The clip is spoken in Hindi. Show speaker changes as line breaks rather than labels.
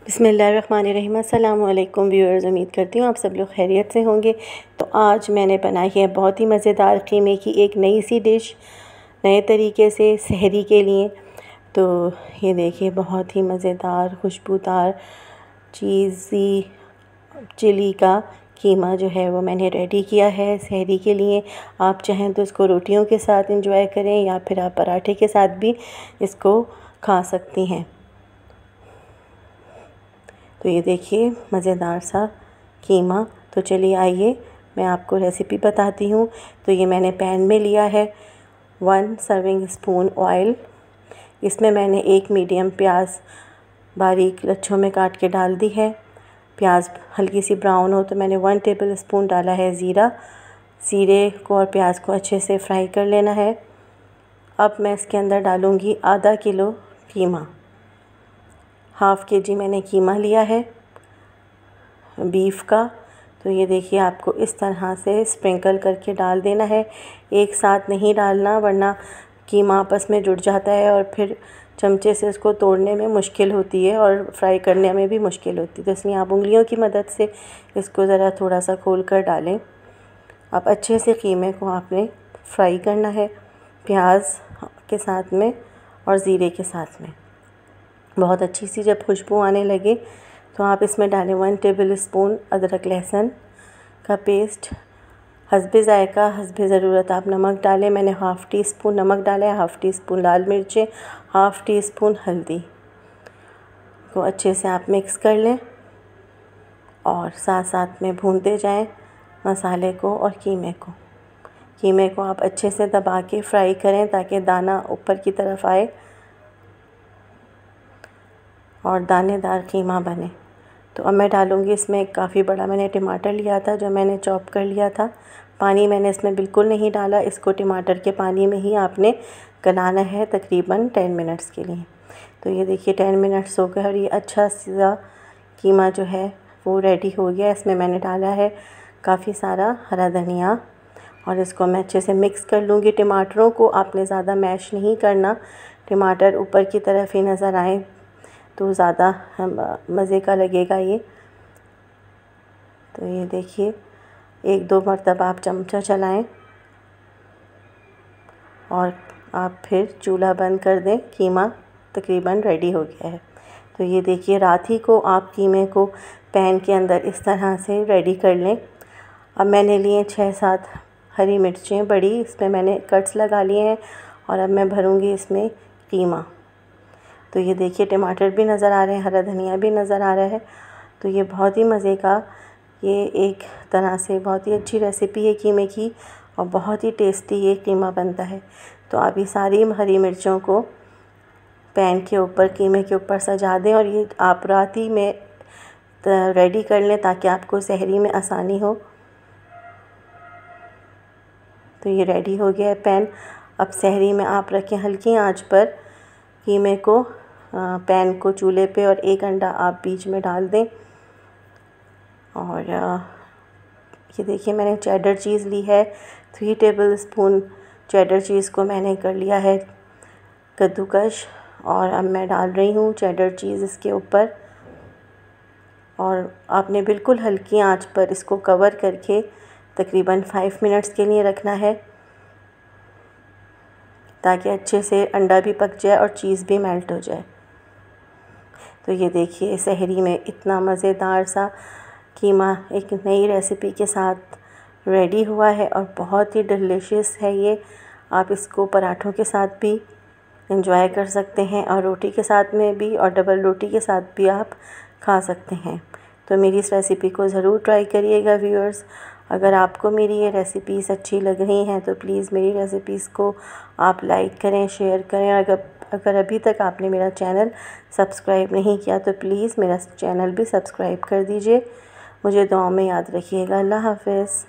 बिस्मिल्लाहिर्रहमानिर्रहीम। अस्सलाम वालेकुम व्यूअर्स, उम्मीद करती हूँ आप सब लोग खैरियत से होंगे। तो आज मैंने बनाई है बहुत ही मज़ेदार कीमे की एक नई सी डिश, नए तरीके से सहरी के लिए। तो ये देखिए, बहुत ही मज़ेदार खुशबूदार चीज़ी चिली का कीमा जो है वो मैंने रेडी किया है सहरी के लिए। आप चाहें तो इसको रोटियों के साथ इंजॉय करें या फिर आप पराठे के साथ भी इसको खा सकती हैं। तो ये देखिए मज़ेदार सा कीमा। तो चलिए आइए मैं आपको रेसिपी बताती हूँ। तो ये मैंने पैन में लिया है 1 सर्विंग स्पून ऑयल। इसमें मैंने एक मीडियम प्याज बारीक लच्छों में काट के डाल दी है। प्याज हल्की सी ब्राउन हो तो मैंने 1 टेबल स्पून डाला है ज़ीरा। ज़ीरे को और प्याज को अच्छे से फ्राई कर लेना है। अब मैं इसके अंदर डालूँगी आधा किलो कीमा। हाफ़ केजी मैंने कीमा लिया है बीफ का। तो ये देखिए, आपको इस तरह से स्प्रिंकल करके डाल देना है। एक साथ नहीं डालना, वरना कीमा आपस में जुड़ जाता है और फिर चमचे से इसको तोड़ने में मुश्किल होती है और फ्राई करने में भी मुश्किल होती है। तो इसलिए आप उंगलियों की मदद से इसको ज़रा थोड़ा सा खोल कर डालें। अब अच्छे से कीमे को आपने फ्राई करना है प्याज के साथ में और ज़ीरे के साथ में। बहुत अच्छी सी जब खुशबू आने लगे तो आप इसमें डालें 1 टेबल स्पून अदरक लहसुन का पेस्ट। हस्बे ज़ायक़ा हस्बे ज़रूरत आप नमक डालें। मैंने हाफ़ टी स्पून नमक डाला है, हाफ़ टी स्पून लाल मिर्चें, हाफ़ टी स्पून हल्दी को अच्छे से आप मिक्स कर लें और साथ साथ में भूनते जाएं मसाले को और कीमे को। कीमे को आप अच्छे से दबा के फ्राई करें ताकि दाना ऊपर की तरफ आए और दानेदार कीमा बने। तो अब मैं डालूँगी इसमें काफ़ी बड़ा मैंने टमाटर लिया था जो मैंने चॉप कर लिया था। पानी मैंने इसमें बिल्कुल नहीं डाला। इसको टमाटर के पानी में ही आपने गलाना है तकरीबन 10 मिनट्स के लिए। तो ये देखिए 10 मिनट्स हो गए और ये अच्छा सा कीमा जो है वो रेडी हो गया। इसमें मैंने डाला है काफ़ी सारा हरा धनिया और इसको मैं अच्छे से मिक्स कर लूँगी। टमाटरों को आपने ज़्यादा मैश नहीं करना, टमाटर ऊपर की तरफ ही नज़र आए तो ज़्यादा मज़े का लगेगा ये। तो ये देखिए, 1-2 मरतबा आप चमचा चलाएं और आप फिर चूल्हा बंद कर दें। कीमा तकरीबन रेडी हो गया है। तो ये देखिए, रात ही को आप कीमे को पैन के अंदर इस तरह से रेडी कर लें। अब मैंने लिए 6-7 हरी मिर्चें बड़ी, इसमें मैंने कट्स लगा लिए हैं और अब मैं भरूँगी इसमें कीमा। तो ये देखिए, टमाटर भी नज़र आ रहे हैं, हरा धनिया भी नज़र आ रहा है। तो ये बहुत ही मज़े का, ये एक तरह से बहुत ही अच्छी रेसिपी है कीमे की और बहुत ही टेस्टी ये कीमा बनता है। तो आप ये सारी हरी मिर्चों को पैन के ऊपर कीमे के ऊपर सजा दें और ये आप रात ही में रेडी कर लें ताकि आपको सहरी में आसानी हो। तो ये रेडी हो गया है पैन। अब सहरी में आप रखें हल्की आंच पर कीमे को, पैन को चूल्हे पे, और 1 अंडा आप बीच में डाल दें। और ये देखिए, मैंने चेडर चीज़ ली है 3 टेबल स्पून। चेडर चीज़ को मैंने कर लिया है कद्दूकश और अब मैं डाल रही हूँ चेडर चीज़ इसके ऊपर। और आपने बिल्कुल हल्की आंच पर इसको कवर करके तकरीबन 5 मिनट्स के लिए रखना है ताकि अच्छे से अंडा भी पक जाए और चीज़ भी मेल्ट हो जाए। तो ये देखिए, सहरी में इतना मज़ेदार सा कीमा एक नई रेसिपी के साथ रेडी हुआ है और बहुत ही डिलीशियस है ये। आप इसको पराठों के साथ भी एंजॉय कर सकते हैं और रोटी के साथ में भी, और डबल रोटी के साथ भी आप खा सकते हैं। तो मेरी इस रेसिपी को ज़रूर ट्राई करिएगा व्यूअर्स। अगर आपको मेरी ये रेसिपीज़ अच्छी लग रही हैं तो प्लीज़ मेरी रेसिपीज़ को आप लाइक करें, शेयर करें। अगर अभी तक आपने मेरा चैनल सब्सक्राइब नहीं किया तो प्लीज़ मेरा चैनल भी सब्सक्राइब कर दीजिए। मुझे दुआओं में याद रखिएगा। अल्लाह हाफ़िज़।